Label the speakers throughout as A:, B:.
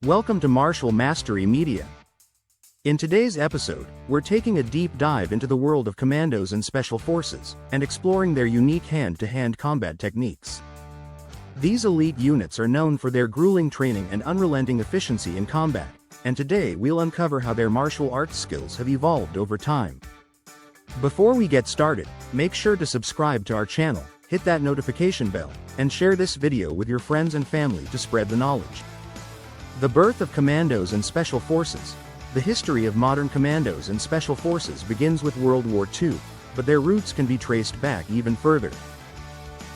A: Welcome to Martial Mastery Media. In today's episode, we're taking a deep dive into the world of commandos and special forces, and exploring their unique hand-to-hand combat techniques. These elite units are known for their grueling training and unrelenting efficiency in combat, and today we'll uncover how their martial arts skills have evolved over time. Before we get started, make sure to subscribe to our channel, hit that notification bell, and share this video with your friends and family to spread the knowledge. The birth of commandos and special forces. The history of modern commandos and special forces begins with World War II, but their roots can be traced back even further.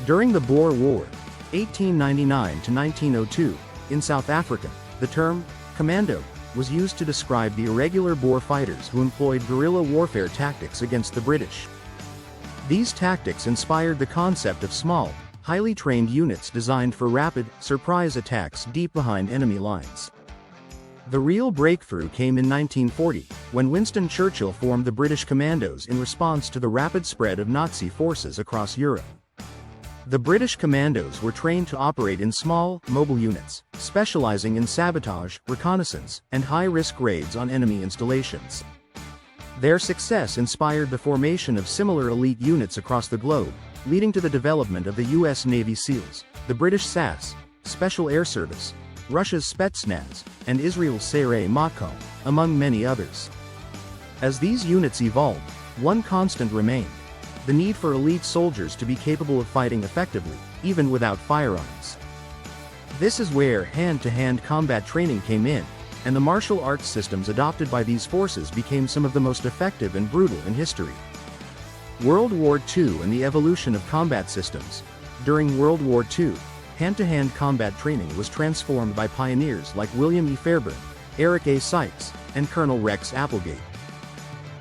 A: During the Boer War, 1899 to 1902, in South Africa, the term commando was used to describe the irregular Boer fighters who employed guerrilla warfare tactics against the British. These tactics inspired the concept of small, highly trained units designed for rapid, surprise attacks deep behind enemy lines. The real breakthrough came in 1940, when Winston Churchill formed the British Commandos in response to the rapid spread of Nazi forces across Europe. The British Commandos were trained to operate in small, mobile units, specializing in sabotage, reconnaissance, and high-risk raids on enemy installations. Their success inspired the formation of similar elite units across the globe, leading to the development of the U.S. Navy SEALs, the British SAS, Special Air Service, Russia's Spetsnaz, and Israel's Sayeret Matkal, among many others. As these units evolved, one constant remained: the need for elite soldiers to be capable of fighting effectively, even without firearms. This is where hand-to-hand combat training came in, and the martial arts systems adopted by these forces became some of the most effective and brutal in history. World War II and the evolution of combat systems. During World War II, hand-to-hand combat training was transformed by pioneers like William E. Fairbairn, Eric A. Sykes, and Colonel Rex Applegate.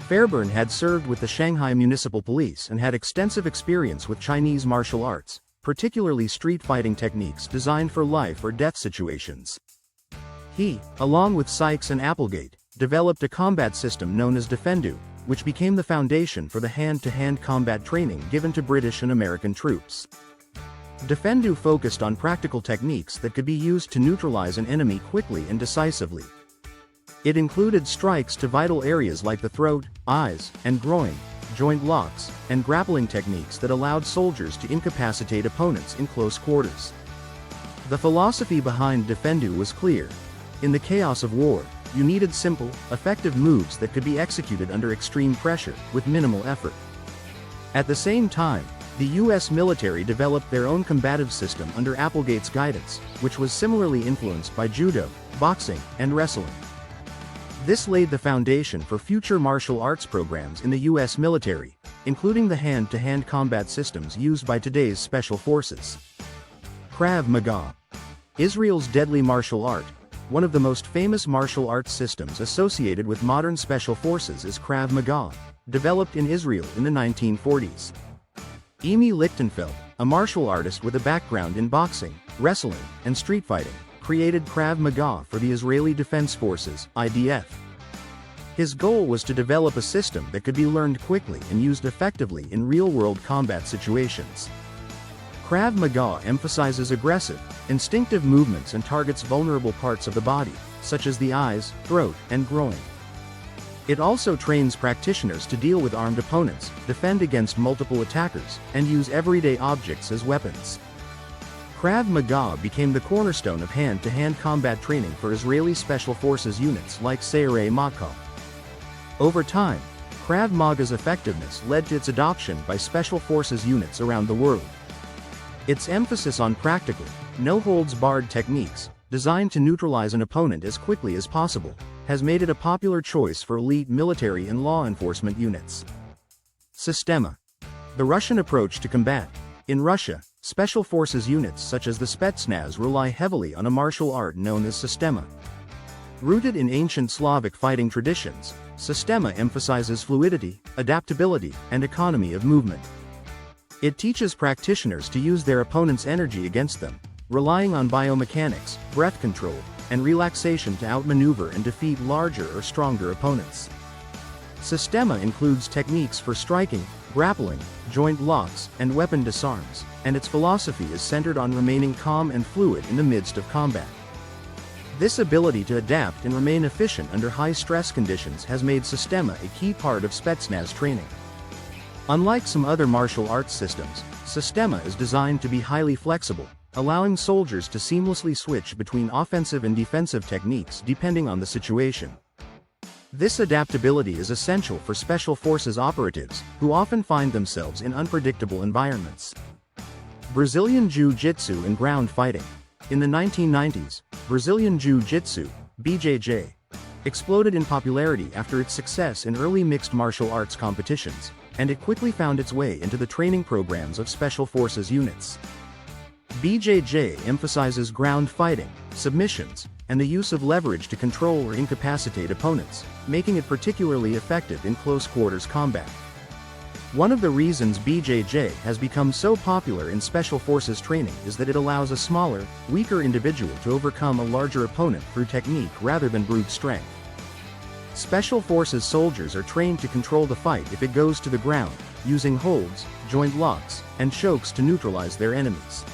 A: Fairbairn had served with the Shanghai Municipal Police and had extensive experience with Chinese martial arts, particularly street fighting techniques designed for life or death situations. He, along with Sykes and Applegate, developed a combat system known as Defendu, which became the foundation for the hand-to-hand combat training given to British and American troops. Defendu focused on practical techniques that could be used to neutralize an enemy quickly and decisively. It included strikes to vital areas like the throat, eyes, and groin, joint locks, and grappling techniques that allowed soldiers to incapacitate opponents in close quarters. The philosophy behind Defendu was clear. In the chaos of war, you needed simple, effective moves that could be executed under extreme pressure, with minimal effort. At the same time, the U.S. military developed their own combative system under Applegate's guidance, which was similarly influenced by judo, boxing, and wrestling. This laid the foundation for future martial arts programs in the U.S. military, including the hand-to-hand combat systems used by today's special forces. Krav Maga. Israel's deadly martial art. One of the most famous martial arts systems associated with modern special forces is Krav Maga, developed in Israel in the 1940s. Emi Lichtenfeld, a martial artist with a background in boxing, wrestling, and street fighting, created Krav Maga for the Israeli Defense Forces, IDF. His goal was to develop a system that could be learned quickly and used effectively in real-world combat situations. Krav Maga emphasizes aggressive, instinctive movements and targets vulnerable parts of the body, such as the eyes, throat, and groin. It also trains practitioners to deal with armed opponents, defend against multiple attackers, and use everyday objects as weapons. Krav Maga became the cornerstone of hand-to-hand combat training for Israeli Special Forces units like Sayeret Matkal. Over time, Krav Maga's effectiveness led to its adoption by Special Forces units around the world. Its emphasis on practical, no-holds-barred techniques, designed to neutralize an opponent as quickly as possible, has made it a popular choice for elite military and law enforcement units. Systema. The Russian approach to combat. In Russia, special forces units such as the Spetsnaz rely heavily on a martial art known as Systema. Rooted in ancient Slavic fighting traditions, Systema emphasizes fluidity, adaptability, and economy of movement. It teaches practitioners to use their opponent's energy against them, relying on biomechanics, breath control, and relaxation to outmaneuver and defeat larger or stronger opponents. Systema includes techniques for striking, grappling, joint locks, and weapon disarms, and its philosophy is centered on remaining calm and fluid in the midst of combat. This ability to adapt and remain efficient under high-stress conditions has made Systema a key part of Spetsnaz training. Unlike some other martial arts systems, Systema is designed to be highly flexible, allowing soldiers to seamlessly switch between offensive and defensive techniques depending on the situation. This adaptability is essential for Special Forces operatives, who often find themselves in unpredictable environments. Brazilian Jiu-Jitsu and ground fighting. In the 1990s, Brazilian Jiu-Jitsu, BJJ, exploded in popularity after its success in early mixed martial arts competitions, and it quickly found its way into the training programs of Special Forces units. BJJ emphasizes ground fighting, submissions, and the use of leverage to control or incapacitate opponents, making it particularly effective in close-quarters combat. One of the reasons BJJ has become so popular in Special Forces training is that it allows a smaller, weaker individual to overcome a larger opponent through technique rather than brute strength. Special Forces soldiers are trained to control the fight if it goes to the ground, using holds, joint locks, and chokes to neutralize their enemies.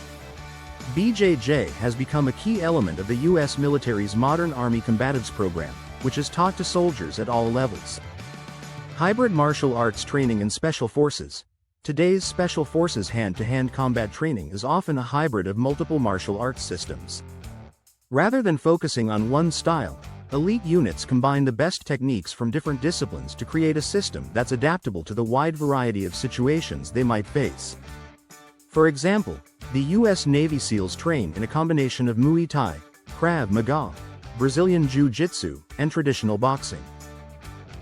A: BJJ has become a key element of the U.S. military's Modern Army Combatives program, which is taught to soldiers at all levels. Hybrid martial arts training in Special Forces. Today's Special Forces hand-to-hand combat training is often a hybrid of multiple martial arts systems. Rather than focusing on one style, elite units combine the best techniques from different disciplines to create a system that's adaptable to the wide variety of situations they might face. For example, the U.S. Navy SEALs train in a combination of Muay Thai, Krav Maga, Brazilian Jiu-Jitsu, and traditional boxing.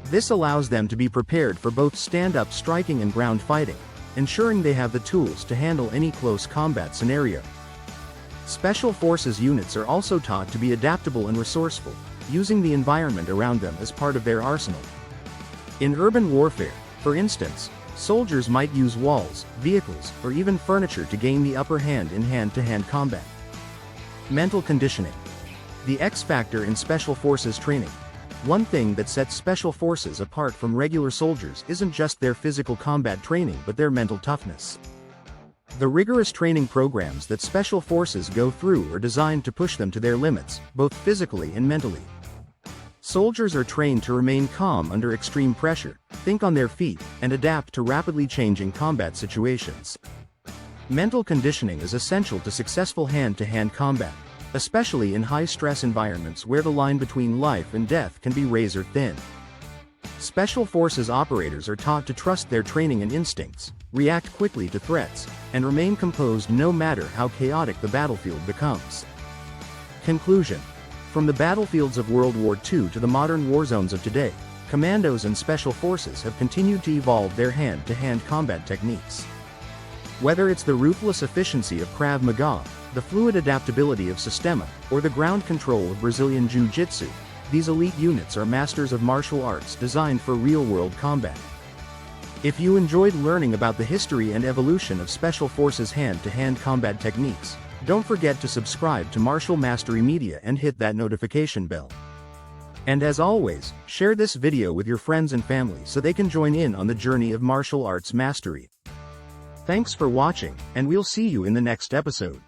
A: This allows them to be prepared for both stand-up striking and ground fighting, ensuring they have the tools to handle any close combat scenario. Special Forces units are also taught to be adaptable and resourceful, using the environment around them as part of their arsenal. In urban warfare, for instance, soldiers might use walls, vehicles, or even furniture to gain the upper hand in hand-to-hand combat. Mental conditioning. The X factor in Special Forces training. One thing that sets Special Forces apart from regular soldiers isn't just their physical combat training but their mental toughness. The rigorous training programs that Special Forces go through are designed to push them to their limits, both physically and mentally. Soldiers are trained to remain calm under extreme pressure, think on their feet, and adapt to rapidly changing combat situations. Mental conditioning is essential to successful hand-to-hand combat, especially in high-stress environments where the line between life and death can be razor-thin. Special Forces operators are taught to trust their training and instincts, react quickly to threats, and remain composed no matter how chaotic the battlefield becomes. Conclusion. From the battlefields of World War II to the modern war zones of today, commandos and Special Forces have continued to evolve their hand-to-hand combat techniques. Whether it's the ruthless efficiency of Krav Maga, the fluid adaptability of Systema, or the ground control of Brazilian Jiu-Jitsu, these elite units are masters of martial arts designed for real-world combat. If you enjoyed learning about the history and evolution of Special Forces hand-to-hand combat techniques, don't forget to subscribe to Martial Mastery Media and hit that notification bell. And as always, share this video with your friends and family so they can join in on the journey of martial arts mastery. Thanks for watching, and we'll see you in the next episode.